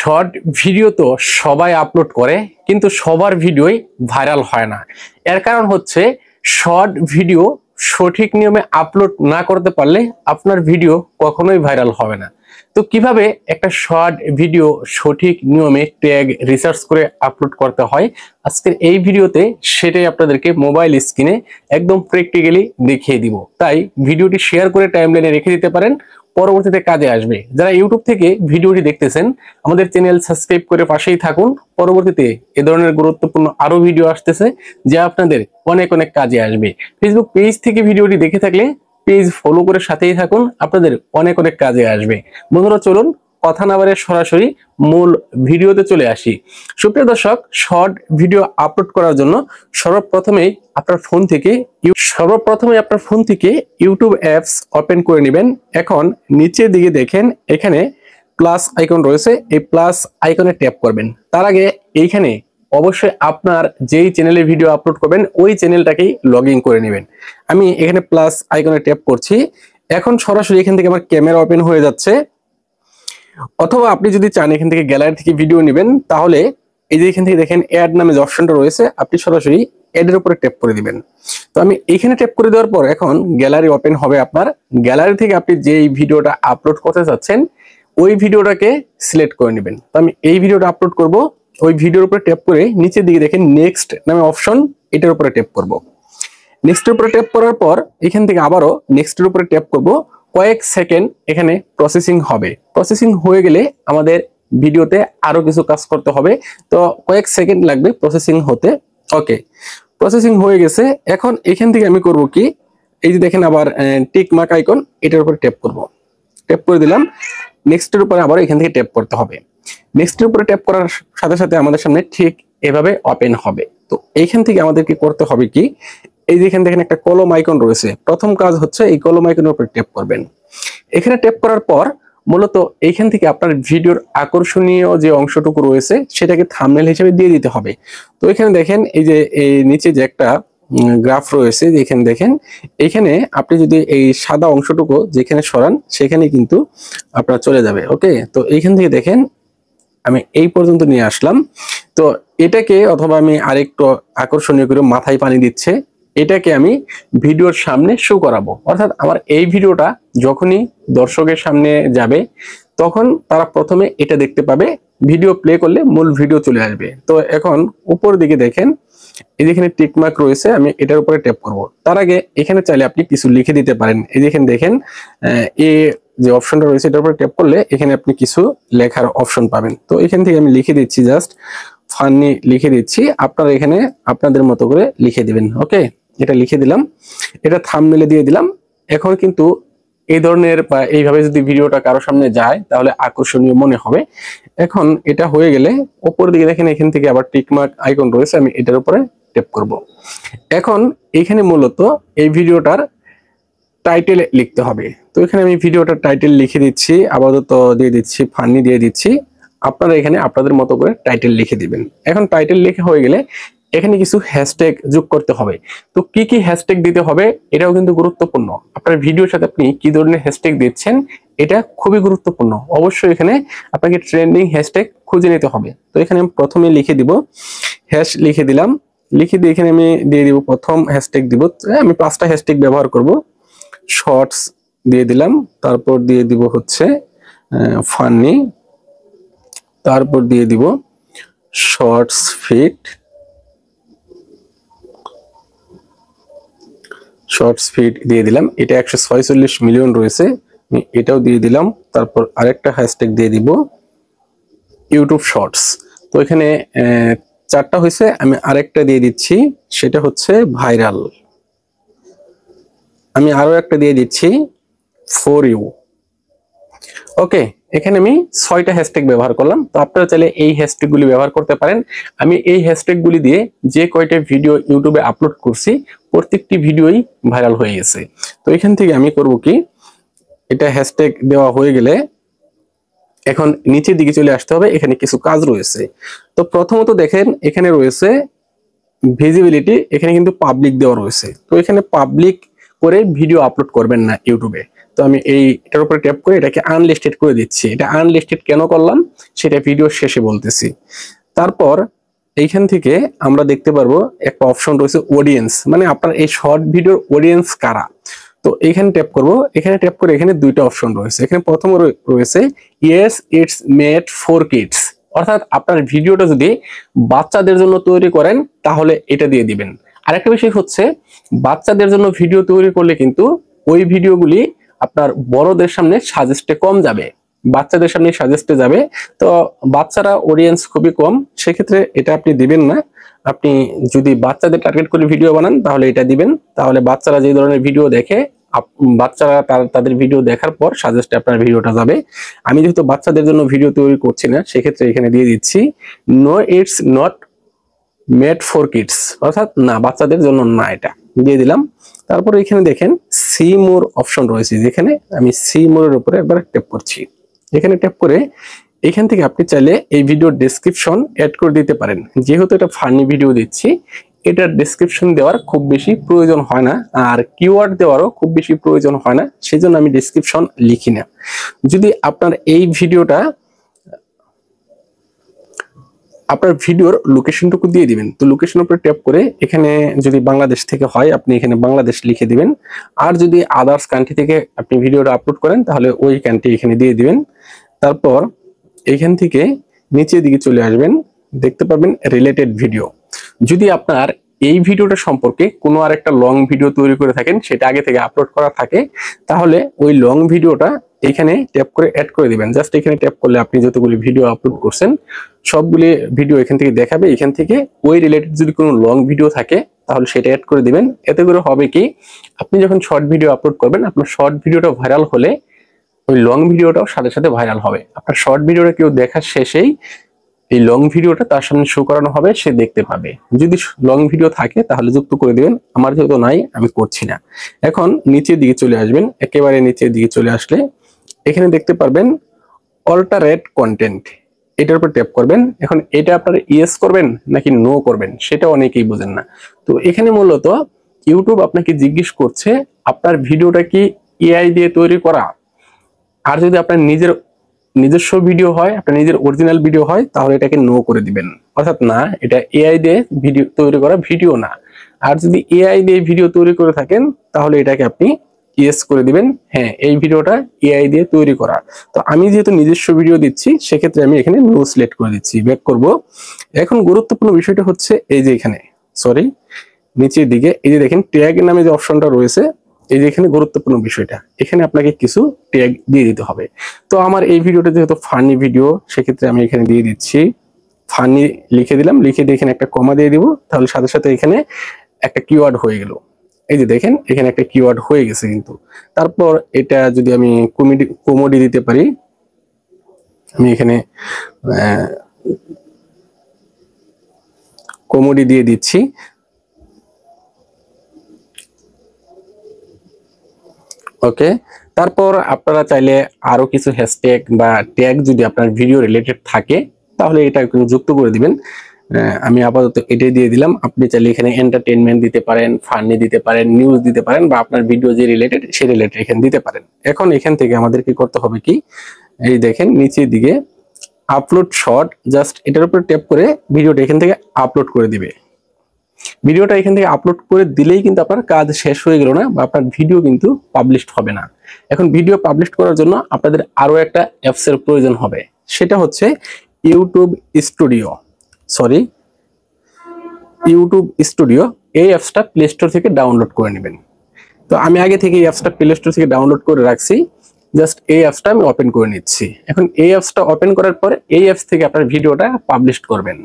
Short video তো সবাই upload করে, কিন্তু সবার ভিডিওই ভাইরাল হয় না। এর কারণ হচ্ছে শর্ট ভিডিও সঠিক নিয়মে আপলোড না করতে পারলে আপনার ভিডিও কখনোই ভাইরাল হবে না। তো কিভাবে একটা শর্ট ভিডিও সঠিক নিয়মে ট্যাগ রিসার্চ করে আপলোড করতে হয়, আজকের এই ভিডিওতে সেটাই আপনাদেরকে মোবাইল স্ক্রিনে একদম প্র্যাকটিক্যালি দেখিয়ে দিব। তাই ভিডিওটি শেয়ার করে টাইমলাইনে রেখে দিতে পারেন, পরবর্তীতে কাজে আসবে। যারা ইউটিউব থেকে ভিডিওটি দেখতেছেন, আমাদের চ্যানেল সাবস্ক্রাইব করে পাশেই থাকুন। পরবর্তীতে এ ধরনের গুরুত্বপূর্ণ আরো ভিডিও আসতেছে যা আপনাদের অনেক অনেক কাজে আসবে। ফেসবুক পেজ থেকে ভিডিওটি দেখে থাকলে পেজ ফলো করে সাথেই থাকুন, আপনাদের অনেক অনেক কাজে আসবে। বন্ধুরা, চলুন কথা না বাড়িয়ে সরাসরি মূল ভিডিওতে চলে আসি। সুপ্রিয় দর্শক, শর্ট ভিডিও আপলোড করার জন্য সর্বপ্রথমে আপনার ফোন থেকে ইউটিউব অ্যাপস ওপেন করে নেবেন। এখন নিচের দিকে দেখেন এখানে প্লাস আইকন রয়েছে, এই প্লাস আইকনে ট্যাপ করবেন। তার আগে এইখানে অবশ্যই আপনার যেই চ্যানেলে ভিডিও আপলোড করবেন ওই চ্যানেলটাকেই লগ ইন করে নেবেন। আমি এখানে প্লাস আইকনে ট্যাপ করছি। এখন সরাসরি এখান থেকে আমার ক্যামেরা ওপেন হয়ে যাচ্ছে, অথবা আপনি যদি চান এখান থেকে গ্যালারি থেকে ভিডিও নেবেন, তাহলে এই যে এখান থেকে দেখেন অ্যাড নামে যে অপশনটা রয়েছে, আপনি সরাসরি অ্যাডের উপরে ট্যাপ করে দিবেন। তো আমি এখানে ট্যাপ করে দেওয়ার পর এখন গ্যালারি ওপেন হবে। আপনার গ্যালারি থেকে আপনি যেই ভিডিওটা আপলোড করতে চাচ্ছেন ওই ভিডিওটাকে সিলেক্ট করে নেবেন। তো আমি এই ভিডিওটা আপলোড করব, ওই ভিডিওর উপরে ট্যাপ করে নিচের দিকে দেখেন নেক্সট নামে অপশন, এটার উপরে ট্যাপ করব। নেক্সটের উপরে ট্যাপ করার পর এখান থেকে আবারও নেক্সটের উপরে ট্যাপ করব। কয়েক সেকেন্ড এখানে প্রসেসিং হবে। প্রসেসিং হয়ে গেলে আমাদের ভিডিওতে আরো কিছু কাজ করতে হবে, তো কয়েক সেকেন্ড লাগবে প্রসেসিং হতে। ওকে, প্রসেসিং হয়ে গেছে। এখন এখান থেকে আমি করব কি, এই যে দেখেন আবার টিক মার্ক আইকন, এটার উপরে ট্যাপ করব। ট্যাপ করে দিলাম। নেক্সটের উপরে আবার এখান থেকে ট্যাপ করতে হবে। নেক্সটের উপরে ট্যাপ করার সাথে সাথে আমাদের সামনে ঠিক এভাবে ওপেন হবে। তো এইখান থেকে আমাদের কি করতে হবে কি, এই যে এখানে দেখেন একটা কলম আইকন রয়েছে। প্রথম কাজ হচ্ছে এই কলম আইকনের উপরে ট্যাপ করবেন। এখানে ট্যাপ করার পর মূলত এইখান থেকে আপনার ভিডিওর আকর্ষণীয় যে অংশটুকু রয়েছে সেটাকে থাম্বনেল হিসেবে দিয়ে দিতে হবে। তো এখানে দেখেন এই যে এই নিচে যে একটা গ্রাফ রয়েছে, যেখানে দেখেন এখানে আপনি যদি এই সাদা অংশটুকু যেখানে সরান সেখানে কিন্তু আপনার চলে যাবে। ওকে, তো এইখান থেকে দেখেন আমি এই পর্যন্ত নিয়ে আসলাম। তো এটাকে, অথবা আমি আরেকটু আকর্ষণীয় করে মাথায় পানি দিচ্ছে, এটাকে আমি ভিডিওর সামনে শো করাবো। অর্থাৎ আমার এই ভিডিওটা যখনই দর্শকের সামনে যাবে তখন তারা প্রথমে এটা দেখতে পাবে, ভিডিও প্লে করলে মূল ভিডিও চলে আসবে। তো এখন উপর দিকে দেখেন এই যেখানে টিকমার্ক রয়েছে, আমি এটার উপরে ট্যাপ করব। তার আগে এখানে চাইলে আপনি কিছু লিখে দিতে পারেন। এই যেখানে দেখেন এ যে অপশনটা রয়েছে এটার উপরে ট্যাপ করলে এখানে আপনি কিছু লেখার অপশন পাবেন। তো এখান থেকে আমি লিখে দিচ্ছি, জাস্ট ফানি লিখে দিচ্ছি, আপনারা এখানে আপনাদের মতো করে লিখে দিবেন। ওকে, এটা লিখে দিলাম, এটা থাম্বনেলে দিয়ে দিলাম। এখন কিন্তু এই ধরনের বা এইভাবে যদি ভিডিওটা কারো সামনে যায় তাহলে আকর্ষণীয় মনে হবে। এখন এটা হয়ে গেলে উপর দিকে দেখেন এখান থেকে আবার টিকমার্ক আইকন রয়েছে, আমি এটার উপরে ট্যাপ করব। এখন এখানে মূলত এই ভিডিওটার টাইটেল লিখতে হবে। তো এখানে আমি ভিডিওটার টাইটেল লিখে দিচ্ছি, আপাতত দিয়ে দিচ্ছি ফানি দিয়ে দিচ্ছি। আপনারা এখানে আপনাদের মতো করে টাইটেল লিখে দিবেন। এখন টাইটেল লেখা হয়ে গেলে এখানে কিছু হ্যাশট্যাগ যোগ করতে হবে। তো কি কি হ্যাশট্যাগ দিতে হবে এটাও কিন্তু গুরুত্বপূর্ণ। আপনার ভিডিওর সাথে আপনি কি ধরনের হ্যাশট্যাগ দিচ্ছেন এটা খুবই গুরুত্বপূর্ণ। অবশ্যই এখানে আপনাকে ট্রেন্ডিং হ্যাশট্যাগ খুঁজে নিতে হবে। তো এখানে আমি প্রথমে লিখে দিব, হ্যাশ লিখে দিলাম। লিখে দিয়ে এখানে আমি দিয়ে দিব প্রথম হ্যাশট্যাগ দিব, আমি 5টা হ্যাশট্যাগ ব্যবহার করব। শর্টস দিয়ে দিলাম, তারপর দিয়ে দিব হচ্ছে ফানি, তারপর দিয়ে দিব শর্টস ফিট, শর্টস ফিট দিয়ে দিলাম। এটা 146 মিলিয়ন রয়েছে, আমি এটাও দিয়ে দিলাম। তারপর আরেকটা হ্যাশট্যাগ দিয়ে দিব ইউটিউব শর্টস। তো এখানে 4টা হয়েছে, আমি আরেকটা দিয়ে দিচ্ছি, সেটা হচ্ছে ভাইরাল। আমি আরো একটা দিয়ে দিচ্ছি ফর ইউ। ওকে, এখানে আমি 6টা হ্যাশট্যাগ ব্যবহার করলাম। তো আপনারা চাইলে এই হ্যাশট্যাগ গুলি ব্যবহার করতে পারেন। আমি এই হ্যাশট্যাগ গুলি দিয়ে যে কয়টা ভিডিও ইউটিউবে আপলোড করছি প্রত্যেকটি ভিডিওই ভাইরাল হয়ে গেছে। তো এখান থেকে আমি করব কি, এটা হ্যাশট্যাগ দেওয়া হয়ে গেলে এখন নিচের দিকে চলে আসতে হবে। এখানে কিছু কাজ রয়েছে। তো প্রথমত দেখেন এখানে রয়েছে ভিজিবিলিটি, এখানে কিন্তু পাবলিক দেওয়া রয়েছে। তো এখানে পাবলিক করে ভিডিও আপলোড করবেন না ইউটিউবে। তো আমি এটার উপরে ট্যাপ করে এটাকে আনলিস্টেড করে দিচ্ছি। এটা আনলিস্টেড কেন করলাম সেটা ভিডিও শেষে বলতেছি। তারপর এইখান থেকে আমরা দেখতে পারবো একটা অপশন রয়েছে অডিয়েন্স, মানে আপনার এই শর্ট ভিডিওর অডিয়েন্স কারা। তো এখানে ট্যাপ করব, এখানে ট্যাপ করে এখানে দুইটা অপশন রয়েছে। এখানে প্রথমে রয়েছে yes it's made for kids, অর্থাৎ আপনার ভিডিওটা যদি বাচ্চাদের জন্য তৈরি করেন তাহলে এটা দিয়ে দিবেন। আরেকটা বিষয় হচ্ছে বাচ্চাদের জন্য ভিডিও তৈরি করলে কিন্তু ওই ভিডিওগুলি আপনার বড়দের সামনে সাজেস্টে কম যাবে, বাচ্চাদের সামনে সাজেস্টে যাবে। তো বাচ্চারা অডিয়েন্স খুবই কম, সেক্ষেত্রে এটা আপনি দিবেন না। আপনি যদি বাচ্চাদের টার্গেট করে ভিডিও বানান তাহলে এটা দিবেন, তাহলে বাচ্চারা যে ধরনের ভিডিও দেখে বাচ্চারা তাদের ভিডিও দেখার পর সাজেস্টে আপনার ভিডিওটা যাবে। আমি যেহেতু বাচ্চাদের জন্য ভিডিও তৈরি করছি না, সেক্ষেত্রে এখানে দিয়ে দিচ্ছি no it's not made for kids, অর্থাৎ না, বাচ্চাদের জন্য না, এটা দিয়ে দিলাম। তারপর এখানে দেখেন সি মোর অপশন রয়েছে, যেখানে আমি সি মোরের উপরে একবার ট্যাপ করছি। এখানে ট্যাপ করে এখান থেকে আপনি চাইলে এই ভিডিওর ডেসক্রিপশন অ্যাড করে দিতে পারেন। যেহেতু এটা ফানি ভিডিও দিচ্ছি, এটার ডেসক্রিপশন দেওয়ার খুব বেশি প্রয়োজন হয় না, আর কিওয়ার্ড দেওয়ারও খুব বেশি প্রয়োজন হয় না, সেজন্য আমি ডেসক্রিপশন লিখি না। যদি আপনার এই ভিডিওটা আপনার ভিডিওর লোকেশনটুকু দিয়ে দিবেন। তো লোকেশনের উপরে ট্যাপ করে এখানে যদি বাংলাদেশ থেকে হয় আপনি এখানে বাংলাদেশ লিখে দিবেন, আর যদি আদার্স কান্ট্রি থেকে আপনি ভিডিওটা আপলোড করেন তাহলে ওই কান্ট্রি এখানে দিয়ে দিবেন। তারপর এখান থেকে নিচের দিকে চলে আসবেন, দেখতে পাবেন রিলেটেড ভিডিও। যদি আপনার এই ভিডিওটা সম্পর্কে কোনো আরেকটা লং ভিডিও তৈরি করে থাকেন, সেটা আগে থেকে আপলোড করা থাকে, তাহলে ওই লং ভিডিওটা এখানে ট্যাপ করে অ্যাড করে দিবেন। জাস্ট এখানে ট্যাপ করলে আপনি যতগুলি ভিডিও আপলোড করছেন সবগুলি ভিডিও এখান থেকে দেখাবে। এখান থেকে ওই রিলেটেড যদি কোনো লং ভিডিও থাকে তাহলে সেটা অ্যাড করে দিবেন। এতে করে হবে কি, আপনি যখন শর্ট ভিডিও আপলোড করবেন, আপনার শর্ট ভিডিওটা ভাইরাল হলে ওই লং ভিডিওটাও সাথে সাথে ভাইরাল হবে। আপনার শর্ট ভিডিওটা কেউ দেখার শেষেই এই লং ভিডিওটা তার সামনে শো করানো হবে, সে দেখতে পাবে। যদি লং ভিডিও থাকে তাহলে যুক্ত করে দিবেন, আমার যেহেতু নাই আমি করছি না। এখন নিচের দিকে চলে আসবেন, একেবারে নিচের দিকে চলে আসলে এখানে দেখতে পারবেন অল্টারেট কন্টেন্ট, এটার উপর ট্যাপ করবেন। এখন এটা আপনারা ইয়েস করবেন নাকি নো করবেন সেটা অনেকেই বোঝেন না। তো এখানে মূলত ইউটিউব আপনাকে জিজ্ঞেস করছে আপনার ভিডিওটা কি এআই দিয়ে তৈরি করা, আর যদি আপনার নিজস্ব ভিডিও হয়, আপনার নিজের অরিজিনাল ভিডিও হয়, তাহলে এটাকে নো করে দিবেন, অর্থাৎ না, এটা এআই দিয়ে ভিডিও তৈরি করা ভিডিও না। আর যদি এআই দিয়ে ভিডিও তৈরি করে থাকেন তাহলে এটাকে আপনি ইয়েস করে দিবেন, হ্যাঁ এই ভিডিওটা এআই দিয়ে তৈরি করা। তো আমি যেহেতু নিজস্ব ভিডিও দিচ্ছি সেক্ষেত্রে আমি এখানে নো সিলেক্ট করে দিচ্ছি, ব্যাক করব। এখন গুরুত্বপূর্ণ বিষয়টা হচ্ছে এই যে এখানে নিচের দিকে এই যে দেখেন ট্যাগ নামে যে অপশনটা রয়েছে, এই যে এখানে গুরুত্বপূর্ণ বিষয়টা, এখানে আপনাকে কিছু ট্যাগ দিয়ে দিতে হবে। তো আমার এই ভিডিওটা যেহেতু ফানি ভিডিও, সেক্ষেত্রে আমি এখানে দিয়ে দিচ্ছি ফানি, লিখে দিলাম, লিখে দিয়ে এখানে একটা কমা দিয়ে দিব, তাহলে সাথে সাথে এখানে একটা কিওয়ার্ড হয়ে গেল। এই যে দেখেন এখানে একটা কিওয়ার্ড হয়ে গেছে কিন্তু। তারপর এটা যদি আমি কমেডি দিতে পারি, আমি এখানে কমেডি দিয়ে দিচ্ছি। ওকে, তারপর আপনারা চাইলে আরো কিছু হ্যাশট্যাগ বা ট্যাগ যদি আপনার ভিডিও রিলেটেড থাকে তাহলে এটা যুক্ত করে দিবেন। আমি আপাতত এটাই দিয়ে দিলাম। আপনি চাইলে এখানে এন্টারটেইনমেন্ট দিতে পারেন, ফানি দিতে পারেন, নিউজ দিতে পারেন, বা আপনার ভিডিও যে রিলেটেড সেই রিলেটেড এখানে দিতে পারেন। এখন এখান থেকে আমাদের কি করতে হবে কি, এই দেখেন নিচের দিকে আপলোড শর্ট, জাস্ট এটার উপর ট্যাপ করে ভিডিওটা এখান থেকে আপলোড করে দিবে। ভিডিওটা এখান থেকে আপলোড করে দিলেই কিন্তু আপনার কাজ শেষ হয়ে গেল না, বা আপনার ভিডিও কিন্তু পাবলিশড হবে না। এখন ভিডিও পাবলিশ করার জন্য আপনাদের আরো একটা অ্যাপস এর প্রয়োজন হবে, সেটা হচ্ছে ইউটিউব স্টুডিও। এই অ্যাপসটা প্লে স্টোর থেকে ডাউনলোড করে নেবেন। তো আমি আগে থেকে এই অ্যাপসটা প্লে স্টোর থেকে ডাউনলোড করে রাখছি, জাস্ট এই অ্যাপসটা আমি ওপেন করে নিচ্ছি। এখন এই অ্যাপসটা ওপেন করার পর এই অ্যাপস থেকে আপনার ভিডিওটা পাবলিশ করবেন।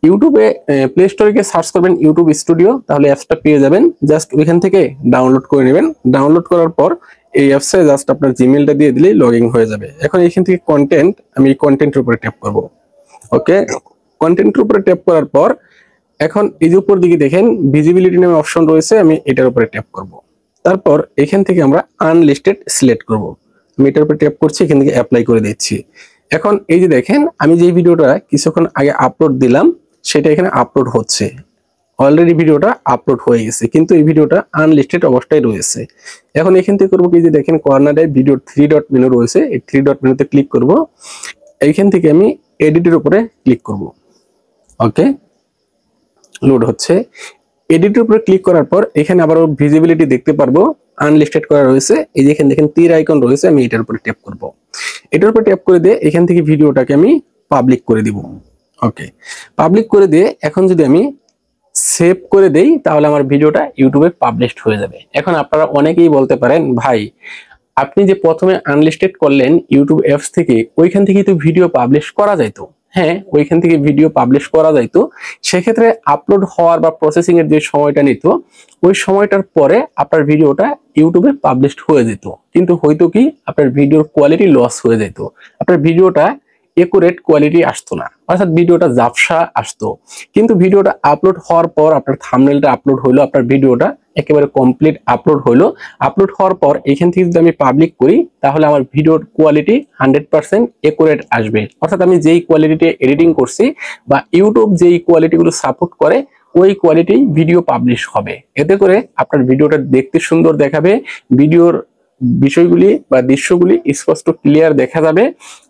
ইউটিউবে প্লে স্টোরে গিয়ে সার্চ করবেন ইউটিউব স্টুডিও, তাহলে অ্যাপসটা পেয়ে যাবেন। জাস্ট ওইখান থেকে ডাউনলোড করে নেবেন। ডাউনলোড করার পর এই অ্যাপসে জাস্ট আপনার জিমেলটা দিয়ে দিলেই লগ ইন হয়ে যাবে। এখন এখান থেকে কন্টেন্ট, আমি এই কন্টেন্টের উপরে ট্যাপ করব। ওকে, কন্টেন্টের উপরে ট্যাপ করার পর এখন এই যে উপর দিকে দেখেন ভিজিবিলিটি নামে অপশন রয়েছে, আমি এটার উপরে ট্যাপ করব। তারপর এখান থেকে আমরা আনলিস্টেড সিলেক্ট করব। আমি এটার উপরে ট্যাপ করছি, এখান থেকে অ্যাপ্লাই করে দিচ্ছি। এখন এই যে দেখেন আমি যে ভিডিওটা কিছুক্ষণ আগে আপলোড দিলাম সেটা এখানে আপলোড হচ্ছে। অলরেডি ভিডিওটা আপলোড হয়ে গেছে, কিন্তু এই ভিডিওটা আনলিস্টেড অবস্থায় রয়েছে। এখন এখান থেকে করবো কি, যে দেখেন কর্নারে ভিডিও 3 ডট মেনু রয়েছে, এই 3 ডট মেনুতে ক্লিক করব। এইখান থেকে আমি এডিটের উপরে ক্লিক করব। ওকে, লোড হচ্ছে। এডিটের উপরে ক্লিক করার পর এখানে আবারও ভিজিবিলিটি দেখতে পারবো, আনলিস্টেড করা রয়েছে। এই যে এখানে দেখেন তীর আইকন রয়েছে, আমি এটার উপরে ট্যাপ করব। এটার উপরে ট্যাপ করে দিয়ে এখান থেকে ভিডিওটাকে আমি পাবলিক করে দিব। ওকে, পাবলিক করে দিয়ে এখন যদি আমি সেভ করে দেই, তাহলে আমার ভিডিওটা ইউটিউবে পাবলিশড হয়ে যাবে। এখন আপনারা অনেকেই বলতে পারেন, ভাই আপনি যে প্রথমে আনলিস্টেড করলেন ইউটিউব অ্যাপস থেকে, ওইখান থেকে তো ভিডিও পাবলিশ করা যাইতো। হ্যাঁ, ওইখান থেকে ভিডিও পাবলিশ করা যাইতো, সেক্ষেত্রে আপলোড হওয়ার বা প্রসেসিং এর যে সময়টা নিত, ওই সময়টার পরে আপনার ভিডিওটা ইউটিউবে পাবলিশড হয়ে যেত। কিন্তু হয়তো কি, আপনার ভিডিওর কোয়ালিটি লস হয়ে যেত, আপনার ভিডিওটা একুরেট কোয়ালিটি আসতো না, অর্থাৎ ভিডিওটা ঝাপসা আসতো। কিন্তু ভিডিওটা আপলোড হওয়ার পর আপনার থাম্বনেলটা আপলোড হইলো, আপনার ভিডিওটা একেবারে কমপ্লিট আপলোড হইলো। আপলোড হওয়ার পর এখান থেকে যদি আমি পাবলিক করি, তাহলে আমার ভিডিওর কোয়ালিটি 100% একুরেট আসবে। অর্থাৎ আমি যেই কোয়ালিটিতে এডিটিং করছি বা ইউটিউব যেই কোয়ালিটিগুলো সাপোর্ট করে, ওই কোয়ালিটি ভিডিও পাবলিশ হবে। এতে করে আপনার ভিডিওটা দেখতে সুন্দর দেখাবে, ভিডিওর বিষয়গুলি বা দৃশ্যগুলি স্পষ্ট ক্লিয়ার দেখা যাবে।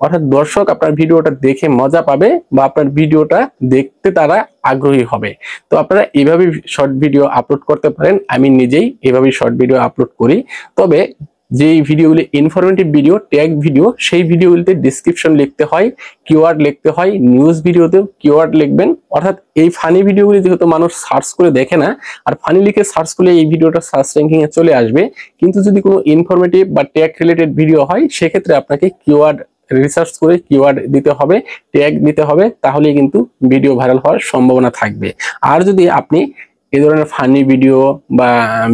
অর্থাৎ দর্শক আপনার ভিডিওটা দেখে মজা পাবে বা আপনার ভিডিওটা দেখতে তারা আগ্রহী হবে। তো আপনারা এইভাবে শর্ট ভিডিও আপলোড করতে পারেন। আমি নিজেই এইভাবেই শর্ট ভিডিও আপলোড করি। তবে যেই ভিডিওগুলি ইনফরমেটিভ ভিডিও, ট্যাগ ভিডিও, সেই ভিডিওগুলিতে ডেসক্রিপশন লিখতে হয়, কিওয়ার্ড লিখতে হয়। নিউজ ভিডিওতেও কিওয়ার্ড লিখবেন। অর্থাৎ এই ফানি ভিডিওগুলি যেহেতু মানুষ সার্চ করে দেখে না, আর ফানি লিখে সার্চ করলে এই ভিডিওটা সার্চ র্যাঙ্কিং এ চলে আসবে। কিন্তু যদি কোনো ইনফরমেটিভ বা ট্যাগ রিলেটেড ভিডিও হয়, সেক্ষেত্রে আপনাকে কিওয়ার্ড রিসার্চ করে কিওয়ার্ড দিতে হবে, ট্যাগ দিতে হবে, তাহলেই কিন্তু ভিডিও ভাইরাল হওয়ার সম্ভাবনা থাকবে। আর যদি আপনি এই ধরনের ফানি ভিডিও বা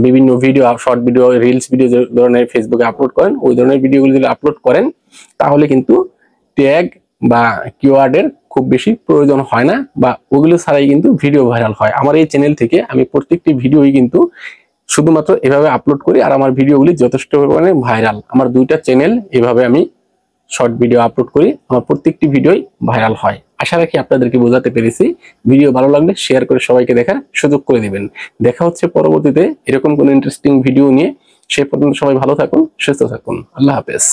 বিভিন্ন video, short video, reels video যে ধরনের ফেসবুকে আপলোড করেন, ওই ধরনের ভিডিওগুলো যদি আপলোড করেন, তাহলে কিন্তু ট্যাগ বা কিওয়ার্ডের খুব বেশি প্রয়োজন হয় না, বা ওগুলো ছাড়াই কিন্তু ভিডিও ভাইরাল হয়। আমার এই চ্যানেল থেকে আমি প্রত্যেকটি ভিডিওই কিন্তু শুধুমাত্র এভাবে আপলোড করি, আর আমার ভিডিওগুলি যথেষ্ট পরিমাণে ভাইরাল। আমার 2টা চ্যানেল এভাবে আমি শর্ট ভিডিও আপলোড করি, আমার প্রত্যেকটি ভিডিওই ভাইরাল হয়। আশা রাখি আপনাদেরকে বোঝাতে পেরেছি। ভিডিও ভালো লাগলে শেয়ার করে সবাইকে দেখার সুযোগ করে দিবেন। দেখা হচ্ছে পরবর্তীতে এরকম কোনো ইন্টারেস্টিং ভিডিও নিয়ে। সেই পর্যন্ত সবাই ভালো থাকুন, সুস্থ থাকুন। আল্লাহ হাফেজ।